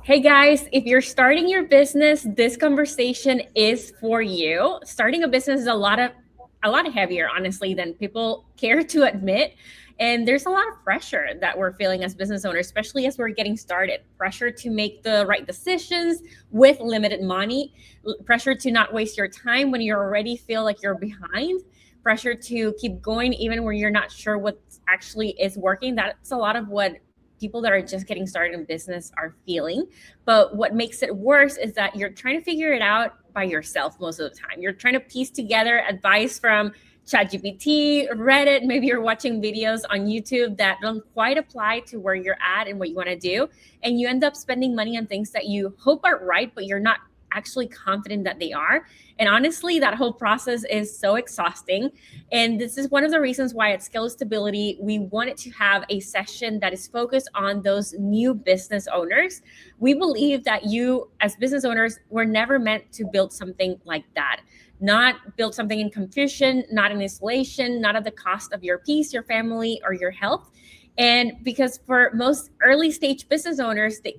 Hey guys, if you're starting your business, this conversation is for you. Starting a business is a lot heavier, honestly, than people care to admit. And there's a lot of pressure that we're feeling as business owners, especially as we're getting started. Pressure to make the right decisions with limited money, pressure to not waste your time when you already feel like you're behind, pressure to keep going even when you're not sure what actually is working. That's a lot of what people that are just getting started in business are feeling. But what makes it worse is that you're trying to figure it out by yourself most of the time. You're trying to piece together advice from ChatGPT, Reddit, maybe you're watching videos on YouTube that don't quite apply to where you're at and what you want to do. And you end up spending money on things that you hope are right, but you're not actually confident that they are. And honestly, that whole process is so exhausting. And this is one of the reasons why at Scale Stability, we wanted to have a session that is focused on those new business owners. We believe that you, as business owners, were never meant to build something like that. Not build something in confusion, not in isolation, not at the cost of your peace, your family, or your health. And because for most early stage business owners, the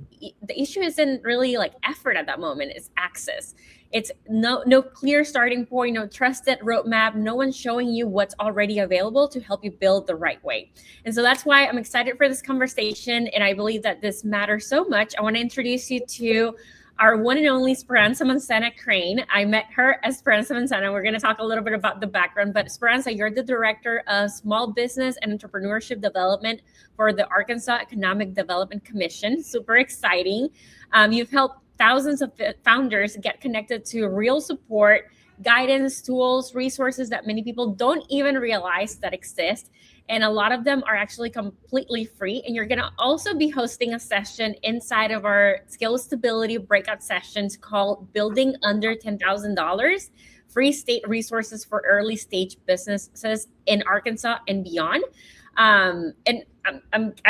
issue isn't really like effort at that moment, it's access. It's no clear starting point, no trusted roadmap, no one showing you what's already available to help you build the right way. And so that's why I'm excited for this conversation. And I believe that this matters so much. I want to introduce you to our one and only Esperanza Massana Crane. I met her as Esperanza Massana. We're going to talk a little bit about the background, but Esperanza, you're the Director of Small Business and Entrepreneurship Development for the Arkansas Economic Development Commission. Super exciting. You've helped thousands of founders get connected to real support, guidance, tools, resources that many people don't even realize that exist. And a lot of them are actually completely free. And you're going to also be hosting a session inside of our Scale Stability breakout sessions called Building Under $10,000, Free State Resources for Early Stage Businesses in Arkansas and beyond. I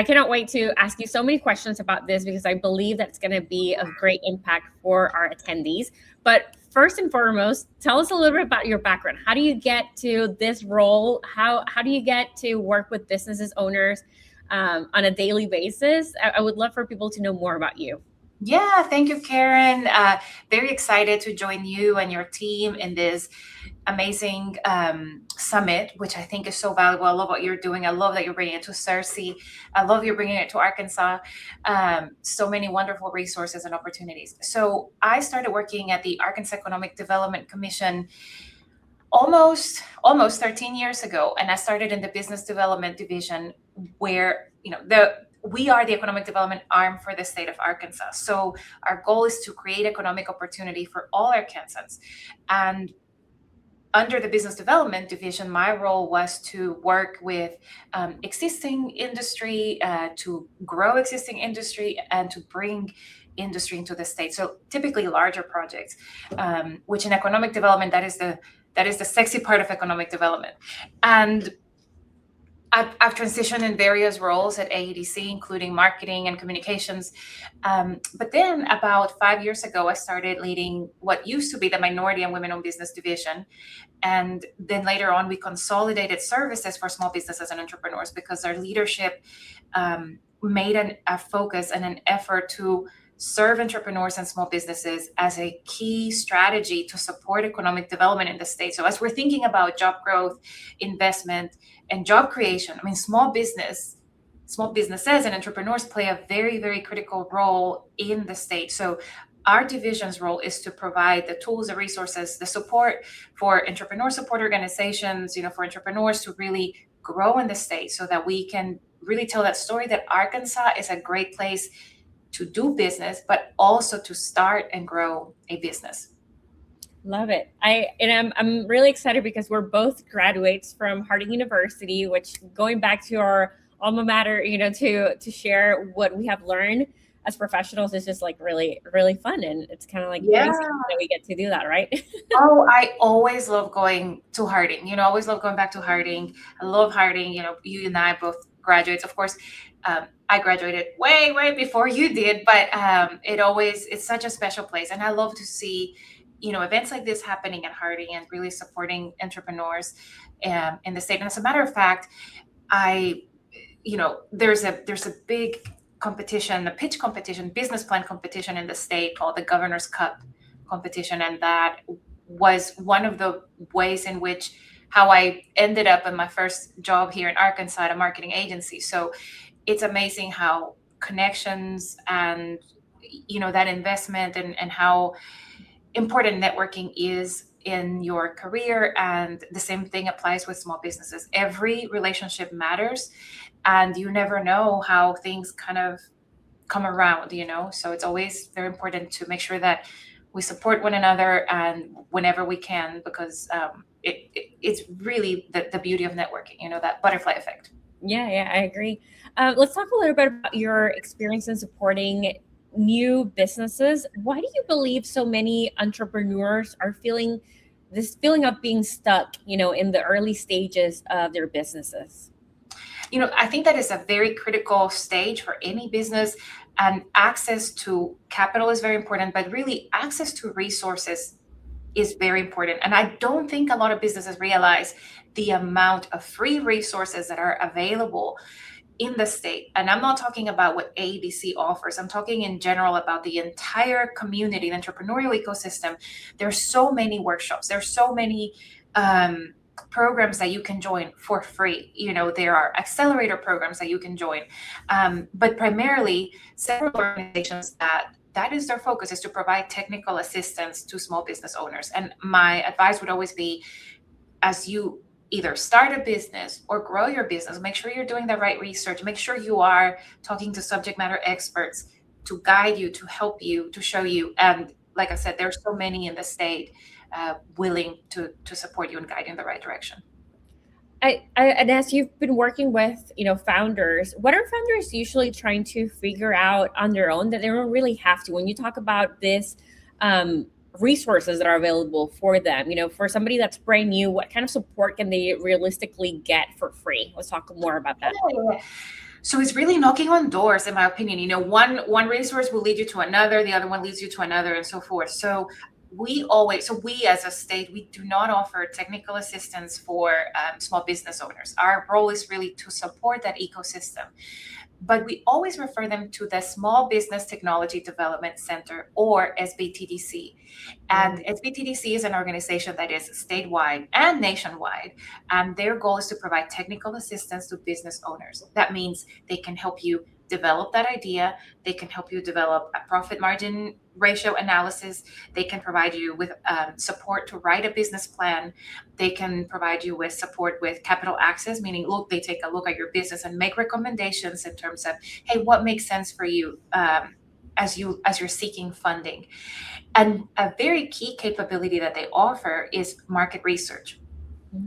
cannot wait to ask you so many questions about this because I believe that's going to be of great impact for our attendees. But first and foremost, tell us a little bit about your background. How do you get to this role? How do you get to work with businesses owners on a daily basis? I would love for people to know more about you. Yeah, thank you, Karen. Very excited to join you and your team in this amazing summit, which I think is so valuable. I love what you're doing. I love that you're bringing it to Cersei. I love you're bringing it to Arkansas. So many wonderful resources and opportunities. So I started working at the Arkansas Economic Development Commission almost 13 years ago, and I started in the business development division where we are the economic development arm for the state of Arkansas. So our goal is to create economic opportunity for all Arkansans. And under the business development division, my role was to work with existing industry, to grow existing industry, and to bring industry into the state. So typically larger projects, which in economic development, that is the sexy part of economic development. And I've transitioned in various roles at AEDC, including marketing and communications. But then about 5 years ago, I started leading what used to be the Minority and Women-Owned Business Division. And then later on, we consolidated services for small businesses and entrepreneurs because our leadership made a focus and an effort to serve entrepreneurs and small businesses as a key strategy to support economic development in the state. So as we're thinking about job growth, investment, and job creation, I mean, small businesses and entrepreneurs play a very, very critical role in the state. So our division's role is to provide the tools, the resources, the support for entrepreneur support organizations, for entrepreneurs to really grow in the state so that we can really tell that story that Arkansas is a great place to do business, but also to start and grow a business. Love it. I'm really excited because we're both graduates from Harding University, which going back to our alma mater, to share what we have learned as professionals is just like really, really fun. And it's kind of like crazy that we get to do that, right? Oh, I always love going to Harding, always love going back to Harding. I love Harding, you and I both graduates, of course. I graduated way, way before you did, but it's such a special place. And I love to see, events like this happening at Harding and really supporting entrepreneurs in the state. And as a matter of fact, there's a big competition, a pitch competition, business plan competition in the state called the Governor's Cup competition. And that was one of the ways in which how I ended up in my first job here in Arkansas at a marketing agency. So it's amazing how connections and that investment and how important networking is in your career. And the same thing applies with small businesses. Every relationship matters, and you never know how things kind of come around, so it's always very important to make sure that we support one another and whenever we can, because it's really the beauty of networking, that butterfly effect. Yeah, I agree. Let's talk a little bit about your experience in supporting new businesses. Why do you believe so many entrepreneurs are feeling this feeling of being stuck, in the early stages of their businesses? I think that is a very critical stage for any business, and access to capital is very important, but really access to resources is very important. And I don't think a lot of businesses realize the amount of free resources that are available in the state. And I'm not talking about what ABC offers. I'm talking in general about the entire community, the entrepreneurial ecosystem. There's so many workshops. There's so many programs that you can join for free. There are accelerator programs that you can join. But primarily, several organizations that is their focus, is to provide technical assistance to small business owners. And my advice would always be, as you either start a business or grow your business, make sure you're doing the right research. Make sure you are talking to subject matter experts to guide you, to help you, to show you. And like I said, there's so many in the state willing to support you and guide you in the right direction. And as you've been working with, founders, what are founders usually trying to figure out on their own that they don't really have to? When you talk about this, resources that are available for them, for somebody that's brand new, what kind of support can they realistically get for free? Let's talk more about that. So it's really knocking on doors, in my opinion. One resource will lead you to another, the other one leads you to another, and so forth. So we as a state, we do not offer technical assistance for small business owners. Our role is really to support that ecosystem. But we always refer them to the Small Business Technology Development Center, or SBTDC. And SBTDC is an organization that is statewide and nationwide. And their goal is to provide technical assistance to business owners. That means they can help you develop that idea. They can help you develop a profit margin ratio analysis. They can provide you with support to write a business plan. They can provide you with support with capital access, meaning they take a look at your business and make recommendations in terms of, hey, what makes sense for you as you're seeking funding. And a very key capability that they offer is market research.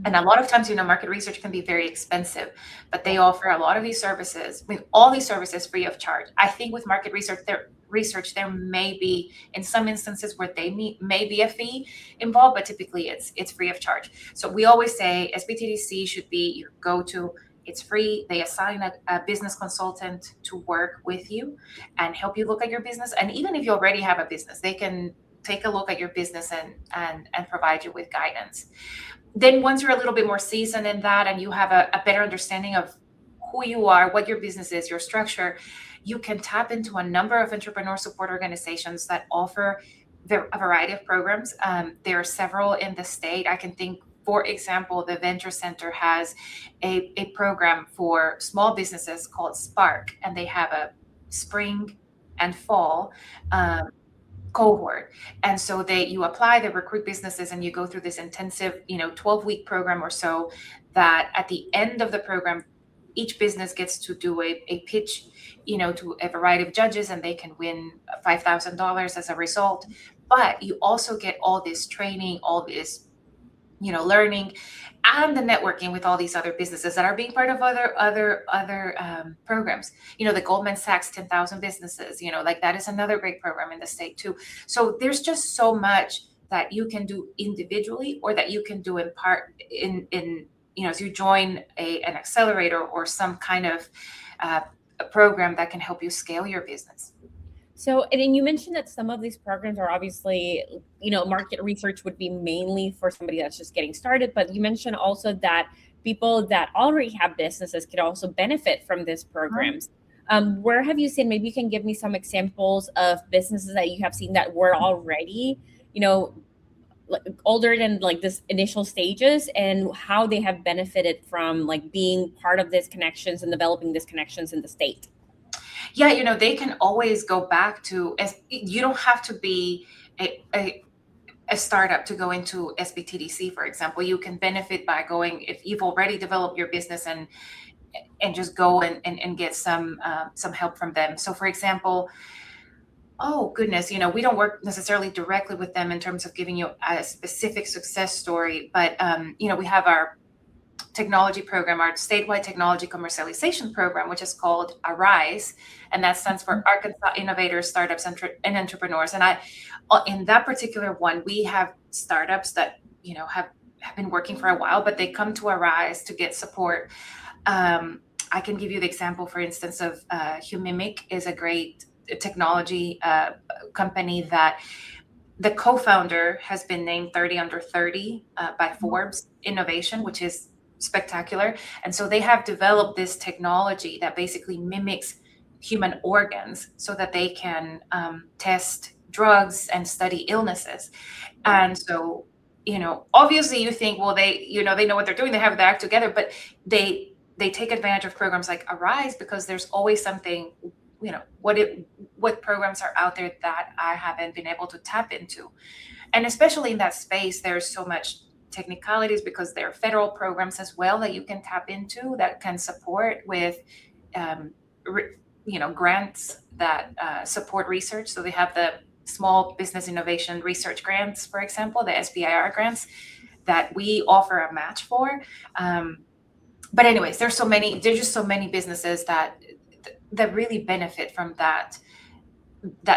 And a lot of times, market research can be very expensive, but they offer a lot of these services, all these services free of charge. I think with market research, there may be, in some instances, where may be a fee involved, but typically it's free of charge. So we always say SBTDC should be your go-to. It's free. They assign a business consultant to work with you and help you look at your business. And even if you already have a business, they can take a look at your business and provide you with guidance. Then once you're a little bit more seasoned in that and you have a better understanding of who you are, what your business is, your structure, you can tap into a number of entrepreneur support organizations that offer a variety of programs. There are several in the state. I can think, for example, the Venture Center has a program for small businesses called Spark, and they have a spring and fall cohort. And so you apply, they recruit businesses, and you go through this intensive 12-week program or so, that at the end of the program, each business gets to do a pitch to a variety of judges, and they can win $5,000 as a result. But you also get all this training, all this learning, and the networking with all these other businesses that are being part of other programs. The Goldman Sachs 10,000 businesses, that is another great program in the state too. So there's just so much that you can do individually, or that you can do in part in as you join an accelerator or some kind of a program that can help you scale your business. So, and then you mentioned that some of these programs are obviously, market research would be mainly for somebody that's just getting started. But you mentioned also that people that already have businesses could also benefit from these programs. Where have you seen, maybe you can give me some examples of businesses that you have seen that were already, you know, like older than like this initial stages, and how they have benefited from like being part of these connections and developing these connections in the state? Yeah, they can always go back to, as you don't have to be a startup to go into SBTDC, for example. You can benefit by going, if you've already developed your business, and just go and get some help from them. So for example, oh goodness, we don't work necessarily directly with them in terms of giving you a specific success story, but we have our technology program, our statewide technology commercialization program, which is called Arise, and that stands for Arkansas Innovators, Startups, and Entrepreneurs. And in that particular one, we have startups that have been working for a while, but they come to Arise to get support. I can give you the example, for instance, of Humimic is a great technology company that the co-founder has been named 30 under 30 by Forbes Innovation, which is spectacular. And so they have developed this technology that basically mimics human organs so that they can test drugs and study illnesses. And so, obviously you think, well, they know what they're doing, they have their act together, but they take advantage of programs like Arise because there's always something, what programs are out there that I haven't been able to tap into. And especially in that space, there's so much technicalities because there are federal programs as well that you can tap into that can support with, grants that support research. So they have the Small Business Innovation Research Grants, for example, the SBIR grants that we offer a match for. But anyways, there's just so many businesses that really benefit from that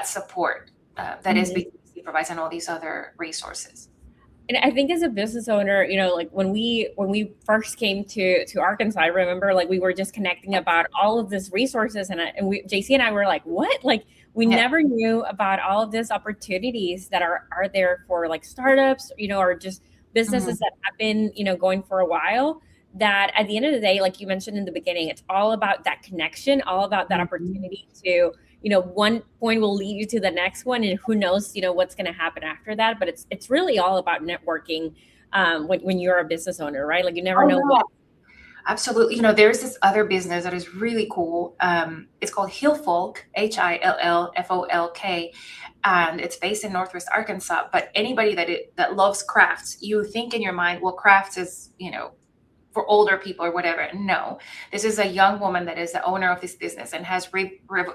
support that SBTC provides, and all these other resources. And I think as a business owner, like when we first came to Arkansas, I remember like we were just connecting about all of these resources, and JC and I were like, what? Like we Yeah. never knew about all of these opportunities that are there for like startups, or just businesses Mhm. that have been, going for a while. That at the end of the day, like you mentioned in the beginning, it's all about that connection, all about that Mhm. opportunity to, one point will lead you to the next one, and who knows, what's going to happen after that. But it's really all about networking, when you're a business owner, right? Like you never Oh know what. yeah, absolutely. There's this other business that is really cool. It's called Hillfolk, Hillfolk, and it's based in Northwest Arkansas. But anybody that loves crafts, you think in your mind, well, crafts is for older people or whatever. No, this is a young woman that is the owner of this business and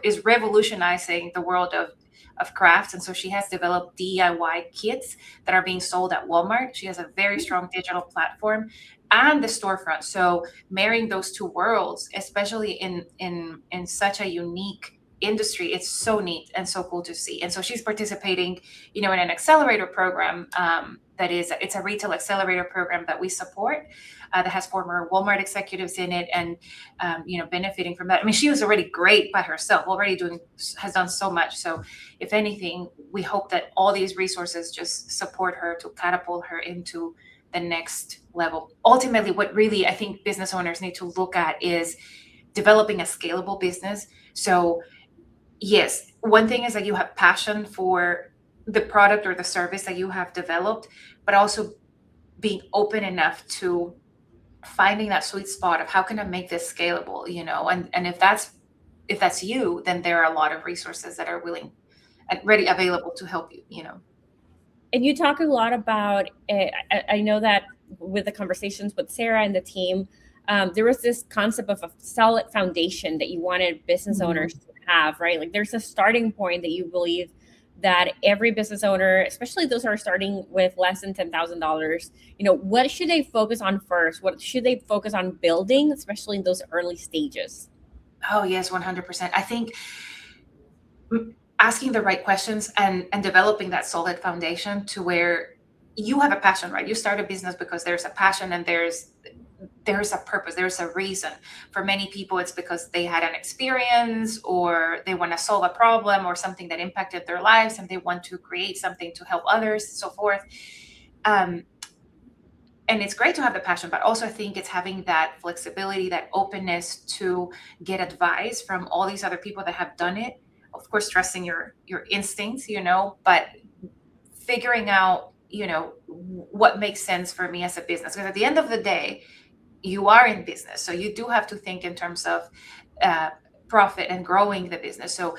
is revolutionizing the world of crafts. And so she has developed DIY kits that are being sold at Walmart. She has a very strong digital platform and the storefront. So marrying those two worlds, especially in such a unique industry, it's so neat and so cool to see. And so she's participating, in an accelerator program, it's a retail accelerator program that we support, that has former Walmart executives in it, and benefiting from that. I mean, she was already great by herself, has done so much. So if anything, we hope that all these resources just support her to catapult her into the next level. Ultimately, what really I think business owners need to look at is developing a scalable business. So yes, one thing is that you have passion for the product or the service that you have developed, but also being open enough to finding that sweet spot of how can I make this scalable, and if that's you, then there are a lot of resources that are willing and ready available to help you. And you talk a lot about, I know that with the conversations with Sarah and the team, there was this concept of a solid foundation that you wanted business owners Mhm. to have, right? Like there's a starting point that you believe that every business owner, especially those who are starting with less than $10,000, what should they focus on first? What should they focus on building, especially in those early stages? Oh yes, 100%. I think asking the right questions and developing that solid foundation to where you have a passion, right? You start a business because there's a passion, and there's a purpose, there's a reason. For many people, it's because they had an experience, or they want to solve a problem or something that impacted their lives, and they want to create something to help others, so forth. um, and it's great to have the passion, but also I think it's having that flexibility, that openness to get advice from all these other people that have done it. Of course, trusting your instincts, but figuring out, what makes sense for me as a business. Because at the end of the day, you are in business, so you do have to think in terms of uh, profit and growing the business. So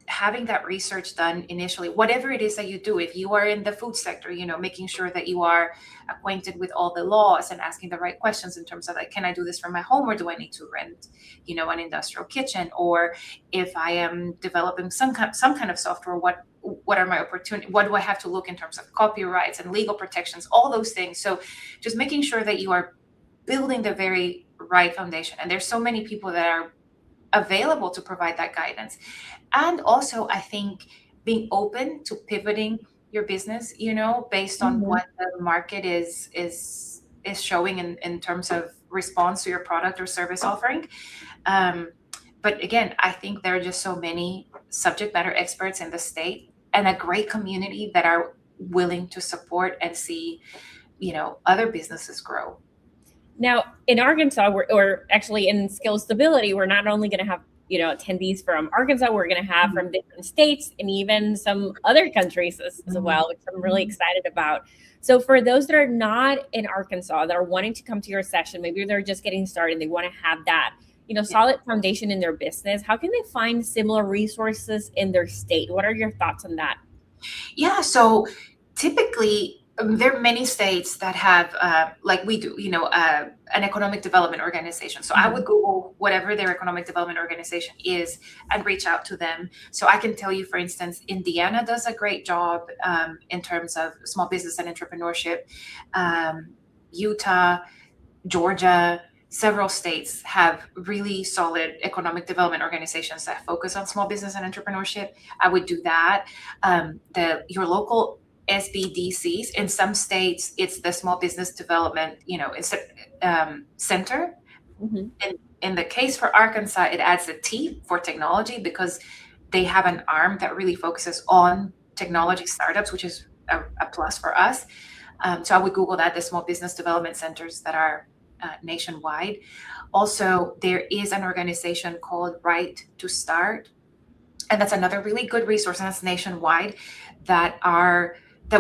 having that research done initially, whatever it is that you do, if you are in the food sector, making sure that you are acquainted with all the laws and asking the right questions in terms of like, can I do this from my home, or do I need to rent, an industrial kitchen? Or if I am developing some kind of software, what are my opportunities? What do I have to look in terms of copyrights and legal protections, all those things. So just making sure that you are building the very right foundation. And there's so many people that are available to provide that guidance. And also, I think being open to pivoting your business, based on Mhm. what the market is showing in terms of response to your product or service offering. Um, but again, I think there are just so many subject matter experts in the state and a great community that are willing to support and see, other businesses grow. Now, in Arkansas, or actually in Skill Stability, we're not only going to have attendees from Arkansas, we're going to have Mhm. from different states and even some other countries as Mhm. well, which I'm really excited about. So, for those that are not in Arkansas that are wanting to come to your session, maybe they're just getting started, they want to have that Yeah. solid foundation in their business. How can they find similar resources in their state? What are your thoughts on that? Yeah, so typically, there are many states that have, like we do, an economic development organization. So I Mhm. would Google whatever their economic development organization is and reach out to them. So I can tell you, for instance, Indiana does a great job in terms of small business and entrepreneurship. Utah, Georgia, several states have really solid economic development organizations that focus on small business and entrepreneurship. I would do that. Your local SBDCs in some states, it's the Small Business Development, center. Mhm. In the case for Arkansas, it adds a T for technology because they have an arm that really focuses on technology startups, which is a plus for us. So I would Google that, the small business development centers that are nationwide. Also, there is an organization called Right to Start, and that's another really good resource, and that's nationwide, that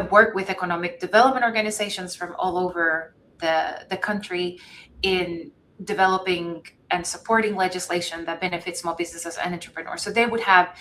work with economic development organizations from all over the country in developing and supporting legislation that benefits small businesses and entrepreneurs. So they would have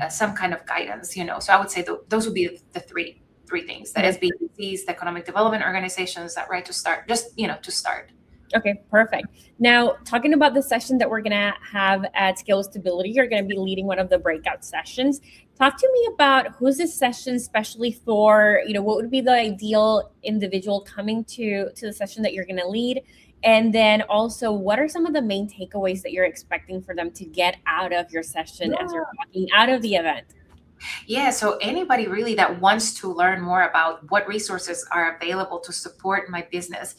some kind of guidance, So I would say those would be the three things: the Okay. SBDCs, the economic development organizations, that Right to Start, just to start. Okay, perfect. Now, talking about the session that we're going to have at Scale Stability, you're going to be leading one of the breakout sessions. Talk to me about who's this session especially for, what would be the ideal individual coming to the session that you're going to lead? And then also, what are some of the main takeaways that you're expecting for them to get out of your session as you're walking out of the event? Yeah, so anybody really that wants to learn more about what resources are available to support my business,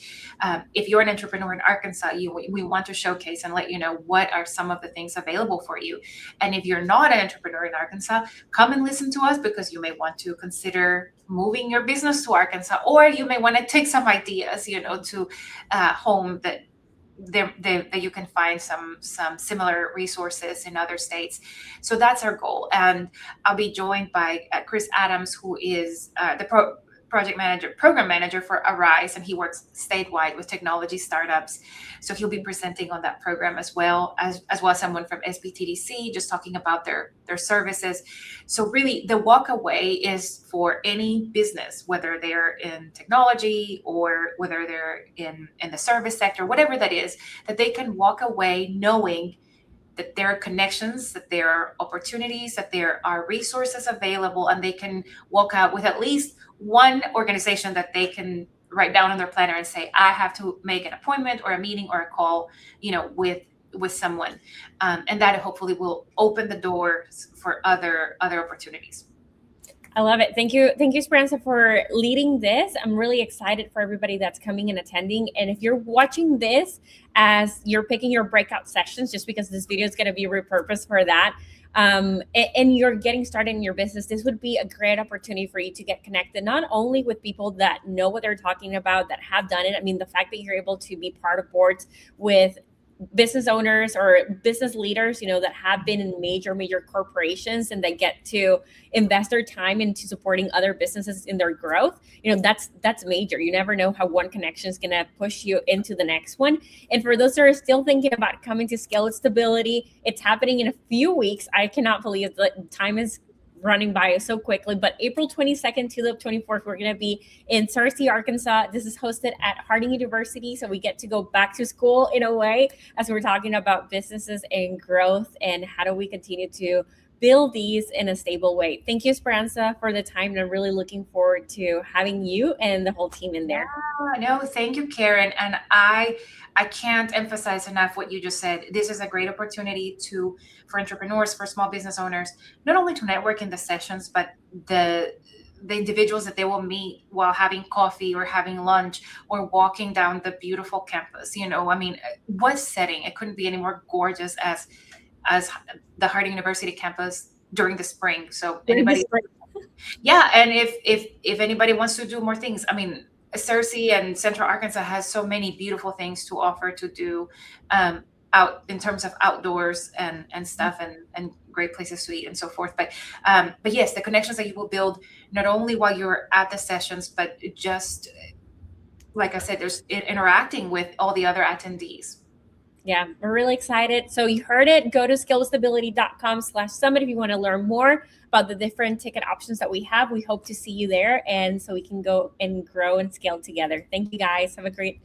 if you're an entrepreneur in Arkansas, we want to showcase and let you know what are some of the things available for you. And if you're not an entrepreneur in Arkansas, come and listen to us because you may want to consider moving your business to Arkansas, or you may want to take some ideas, to home that you can find some similar resources in other states. So that's our goal, and I'll be joined by Chris Adams, who is program manager for Arise, and he works statewide with technology startups. So he'll be presenting on that program as well as someone from SBTDC, just talking about their services. So really, the walk away is for any business, whether they're in technology or whether they're in the service sector, whatever that is, that they can walk away knowing that there are connections, that there are opportunities, that there are resources available, and they can walk out with at least one organization that they can write down on their planner and say, I have to make an appointment or a meeting or a call, with someone, and that hopefully will open the doors for other opportunities. I love it. Thank you, Esperanza, for leading this. I'm really excited for everybody that's coming and attending. And if you're watching this as you're picking your breakout sessions, just because this video is going to be repurposed for that, and you're getting started in your business, this would be a great opportunity for you to get connected, not only with people that know what they're talking about, that have done it. I mean, the fact that you're able to be part of boards with business owners or business leaders, that have been in major corporations and they get to invest their time into supporting other businesses in their growth. That's major. You never know how one connection is going to push you into the next one. And for those that are still thinking about coming to Scale with Stability, it's happening in a few weeks. I cannot believe that time is running by so quickly, but April 22nd to the 24th, we're going to be in Searcy, Arkansas. This is hosted at Harding University, so we get to go back to school in a way, as we're talking about businesses and growth and how do we continue to build these in a stable way. Thank you, Esperanza, for the time, and I'm really looking forward to having you and the whole team in there. No, thank you, Karen. And I can't emphasize enough what you just said. This is a great opportunity for entrepreneurs, for small business owners, not only to network in the sessions, but the individuals that they will meet while having coffee or having lunch or walking down the beautiful campus. I mean, what setting? It couldn't be any more gorgeous as the Harding University campus during the spring. So anybody, yeah, and if anybody wants to do more things, I mean, Searcy and Central Arkansas has so many beautiful things to offer to do out in terms of outdoors and stuff, and great places to eat and so forth. But yes, the connections that you will build not only while you're at the sessions, but just like I said, there's interacting with all the other attendees. Yeah, we're really excited. So you heard it. Go to scalewithstability.com/summit if you want to learn more about the different ticket options that we have. We hope to see you there, and so we can go and grow and scale together. Thank you guys. Have a great